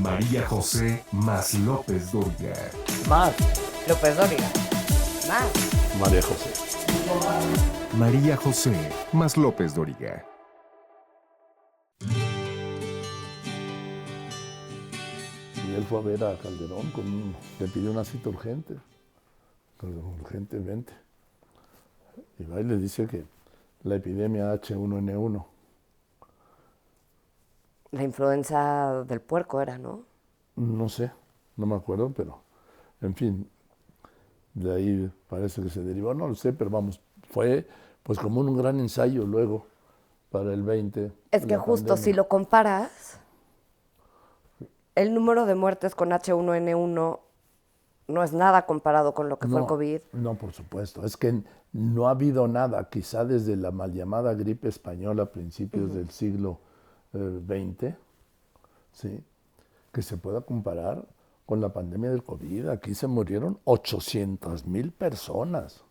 María José más López Dóriga. Más. López Dóriga. Más. María José. María José más López Dóriga. Y él fue a ver a Calderón, le pidió una cita urgente. Urgentemente. Y va y le dice que la epidemia H1N1. La influenza del puerco era, ¿no? No sé, no me acuerdo, pero en fin, de ahí parece que se derivó, no lo sé, pero vamos, fue pues como un gran ensayo luego para el 20. Es que justo pandemia. si lo comparas, el número de muertes con H1N1 no es nada comparado con lo que fue el COVID. No, por supuesto, es que no ha habido nada, quizá desde la mal llamada gripe española a principios del siglo XX, ¿sí?, que se pueda comparar con la pandemia del COVID. Aquí se murieron 800,000 personas.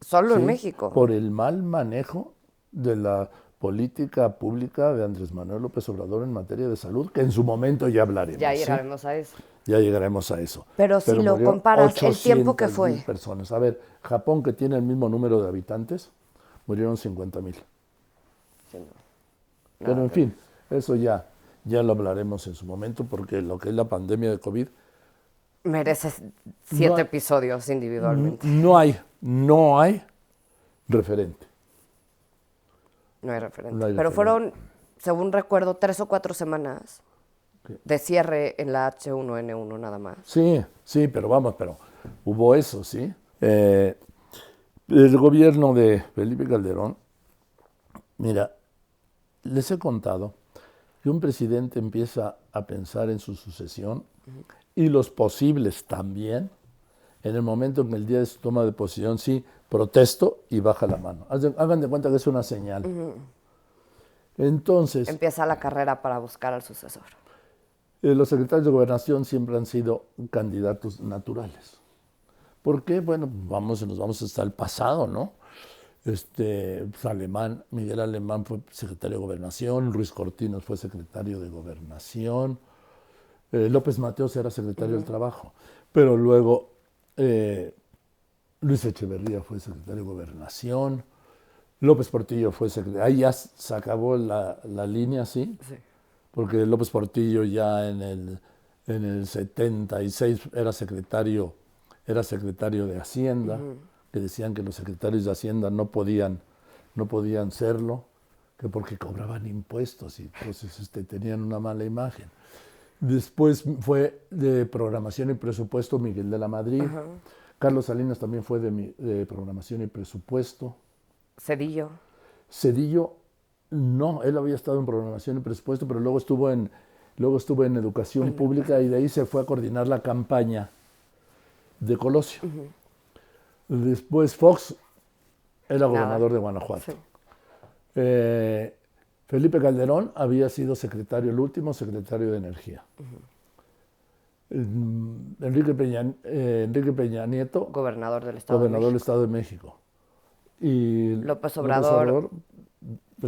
Solo ¿Sí? en México. Por el mal manejo de la política pública de Andrés Manuel López Obrador en materia de salud, que en su momento ya hablaremos. Ya ¿sí? llegaremos a eso. Ya llegaremos a eso. Pero si lo murieron comparas, el tiempo que 800,000 fue. personas. A ver, Japón, que tiene el mismo número de habitantes, murieron 50,000. Sí, no. Pero en fin, eso ya lo hablaremos en su momento, porque lo que es la pandemia de COVID, Merece 7 episodios individualmente. no hay referente. No hay referente. No hay Pero referente. fueron, según recuerdo, 3 o 4 semanas de cierre en la H1N1 nada más. Sí, pero hubo eso, ¿sí? El gobierno de Felipe Calderón, mira, les he contado que un presidente empieza a pensar en su sucesión y los posibles también, en el momento en el día de su toma de posición, sí, protesto y baja la mano. Hagan de cuenta que es una señal. Entonces, Empieza la carrera para buscar al sucesor. los secretarios de Gobernación siempre han sido candidatos naturales. ¿Por qué? Bueno, nos vamos hasta el pasado, ¿no? Miguel Alemán fue secretario de Gobernación, Ruiz Cortines fue secretario de Gobernación, López Mateos era secretario del Trabajo, pero luego Luis Echeverría fue secretario de Gobernación, López Portillo fue secretario. Ahí ya se acabó la línea, ¿sí? Sí. Porque López Portillo ya en el 76 era secretario de Hacienda, que decían que los secretarios de Hacienda no podían serlo, que porque cobraban impuestos y entonces tenían una mala imagen. Después fue de Programación y Presupuesto Miguel de la Madrid. Carlos Salinas también fue de Programación y Presupuesto. Cedillo, no, él había estado en Programación y Presupuesto, pero luego estuvo en Educación Pública y de ahí se fue a coordinar la campaña de Colosio. Después Fox era gobernador de Guanajuato. Sí. Felipe Calderón había sido el último secretario de Energía. Enrique Peña Nieto, Gobernador del Estado gobernador del Estado de México. Y López Obrador,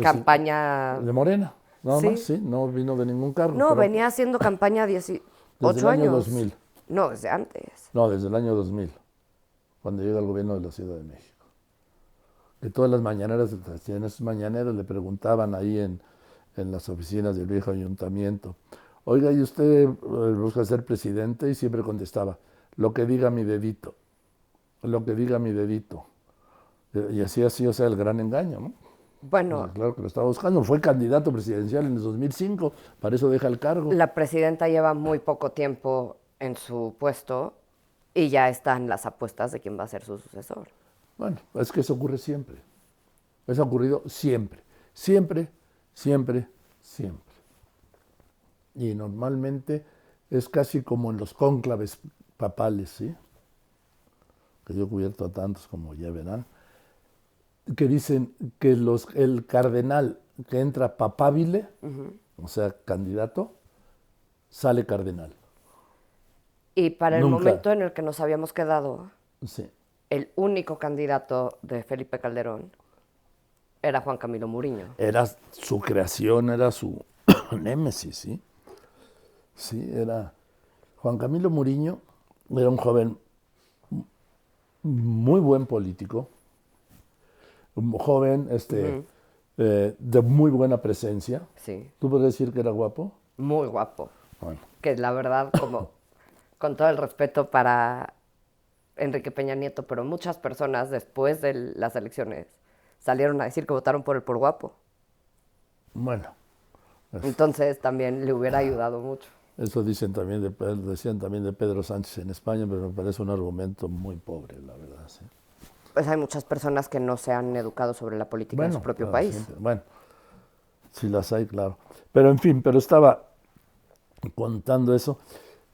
campaña de Morena, nada Sí. más, sí, no vino de ningún cargo. No, pero venía haciendo campaña 18 desde el año años. 2000. No, desde antes. No, desde el año 2000, cuando llega el gobierno de la Ciudad de México. Que todas las mañaneras, en esas mañaneras le preguntaban ahí en las oficinas del viejo ayuntamiento, oiga, ¿y usted busca ser presidente? Y siempre contestaba, lo que diga mi dedito, lo que diga mi dedito. Y así, o sea, el gran engaño, ¿no? Bueno, Claro que lo estaba buscando. Fue candidato presidencial en el 2005, para eso deja el cargo. la presidenta lleva muy poco tiempo en su puesto y ya están las apuestas de quién va a ser su sucesor. Bueno, es que eso ocurre siempre. Eso ha ocurrido siempre. Siempre, siempre, siempre. Y normalmente es casi como en los cónclaves papales, ¿sí? Que yo he cubierto a tantos, como ya verán, que dicen que el cardenal que entra papabile, o sea, candidato, sale cardenal. Y para el Nunca. momento en el que nos habíamos quedado, Sí. el único candidato de Felipe Calderón era Juan Camilo Muriño. Era su creación, era su némesis, ¿sí? Sí, era Juan Camilo Muriño, era un joven muy buen político, un joven de muy buena presencia. Sí, ¿Tú podrías decir que era guapo? muy guapo. Bueno, Que la verdad, como con todo el respeto para Enrique Peña Nieto, pero muchas personas después de las elecciones salieron a decir que votaron por él por guapo. bueno, Entonces también le hubiera ayudado mucho. eso decían también de Pedro Sánchez en España, pero me parece un argumento muy pobre, la verdad. Sí. Pues hay muchas personas que no se han educado sobre la política de su propio claro, país. siempre. Bueno, sí las hay, claro. Pero en fin, pero estaba contando eso.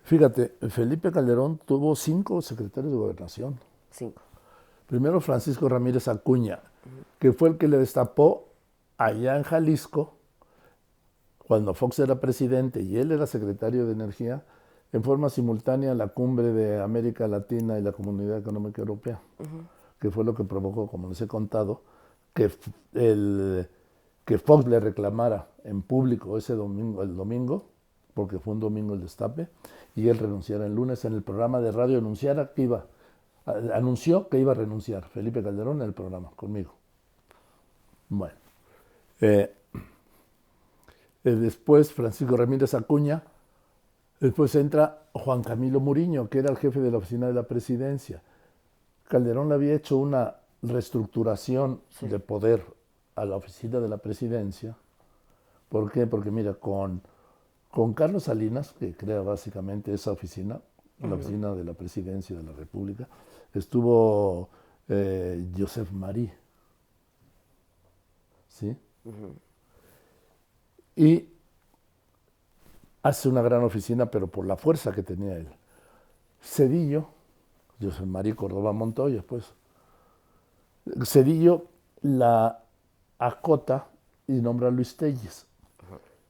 Fíjate, Felipe Calderón tuvo 5 secretarios de gobernación. 5. Primero Francisco Ramírez Acuña, que fue el que le destapó allá en Jalisco, cuando Fox era presidente y él era secretario de Energía, en forma simultánea la cumbre de América Latina y la Comunidad Económica Europea, que fue lo que provocó, como les he contado, que, que Fox le reclamara en público ese domingo, el domingo, porque fue un domingo el destape, y él renunciara el lunes en el programa de radio, anunció que iba a renunciar Felipe Calderón en el programa, conmigo. Bueno, después Francisco Ramírez Acuña, después entra Juan Camilo Muriño, que era el jefe de la oficina de la presidencia. Calderón le había hecho una reestructuración de poder a la oficina de la presidencia. ¿Por qué? Porque mira, con Carlos Salinas, que crea básicamente esa oficina, la oficina de la presidencia de la República, estuvo Josep Marí, ¿sí? Y hace una gran oficina, pero por la fuerza que tenía él. Cedillo, José María Córdoba Montoya, pues. Cedillo la acota y nombra a Luis Telles.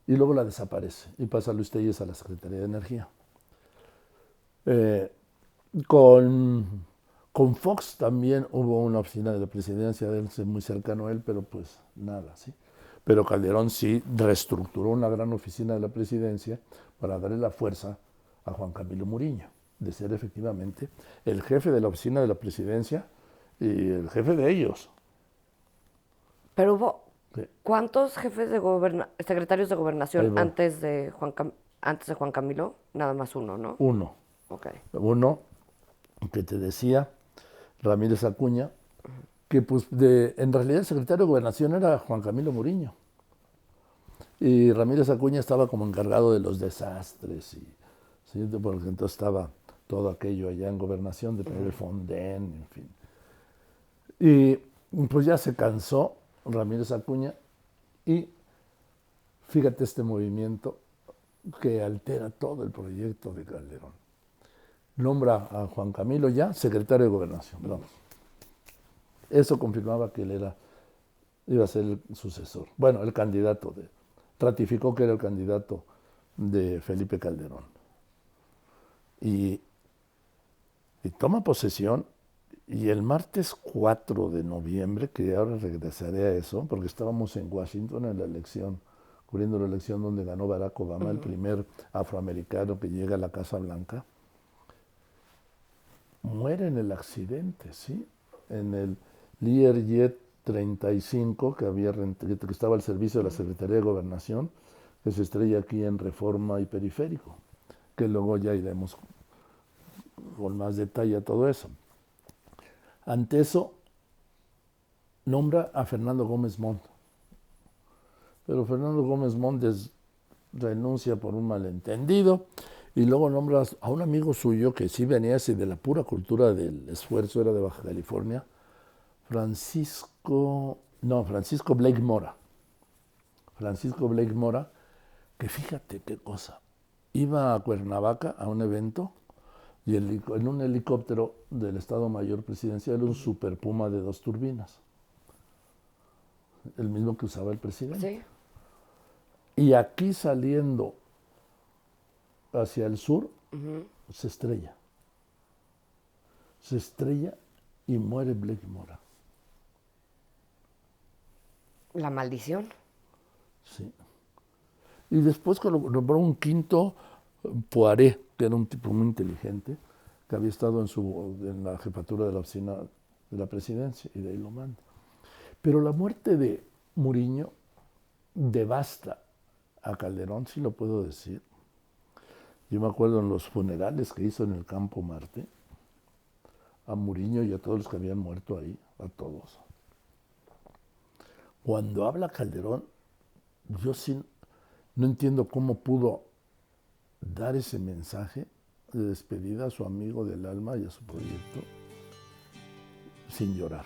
Y luego la desaparece y pasa Luis Telles a la Secretaría de Energía. Con Fox también hubo una oficina de la presidencia de él, muy cercano a él, pero pues nada, ¿sí? Pero Calderón sí reestructuró una gran oficina de la presidencia para darle la fuerza a Juan Camilo Muriño, de ser efectivamente el jefe de la oficina de la presidencia y el jefe de ellos. Pero hubo, Sí. ¿cuántos jefes de secretarios de Ahí gobernación va. antes de Juan Camilo? Nada más uno, ¿no? Uno. Ok. Uno que te decía, Ramírez Acuña, que pues en realidad el secretario de Gobernación era Juan Camilo Muriño. Y Ramírez Acuña estaba como encargado de los desastres, ¿sí? Porque entonces estaba todo aquello allá en Gobernación, de poner el Fonden, en fin. Y pues ya se cansó Ramírez Acuña y fíjate este movimiento que altera todo el proyecto de Calderón. Nombra a Juan Camilo ya secretario de Gobernación. Vamos. Eso confirmaba que él iba a ser el sucesor. Bueno, el candidato ratificó que era el candidato de Felipe Calderón. Y toma posesión, y el martes 4 de noviembre, que ahora regresaré a eso, porque estábamos en Washington en la elección, cubriendo la elección donde ganó Barack Obama, el primer afroamericano que llega a la Casa Blanca, muere en el accidente, ¿sí? En el Learjet 35, que estaba al servicio de la Secretaría de Gobernación, que se estrella aquí en Reforma y Periférico, que luego ya iremos con más detalle a todo eso. Ante eso, nombra a Fernando Gómez Montt. Pero Fernando Gómez Montt renuncia por un malentendido y luego nombra a un amigo suyo que sí venía así de la pura cultura del esfuerzo, era de Baja California, Francisco Blake Mora. Francisco Blake Mora, que fíjate qué cosa, iba a Cuernavaca a un evento y en un helicóptero del Estado Mayor Presidencial, un Super Puma de 2 turbinas, el mismo que usaba el presidente. Sí. Y aquí saliendo hacia el sur, se estrella. Se estrella y muere Blake Mora. La maldición. Sí. Y después nombró un quinto Poiré, que era un tipo muy inteligente, que había estado en la jefatura de la oficina de la presidencia, y de ahí lo manda. Pero la muerte de Muriño devasta a Calderón, si lo puedo decir. Yo me acuerdo en los funerales que hizo en el Campo Marte, a Muriño y a todos los que habían muerto ahí, a todos. Cuando habla Calderón, yo sí no entiendo cómo pudo dar ese mensaje de despedida a su amigo del alma y a su proyecto sin llorar.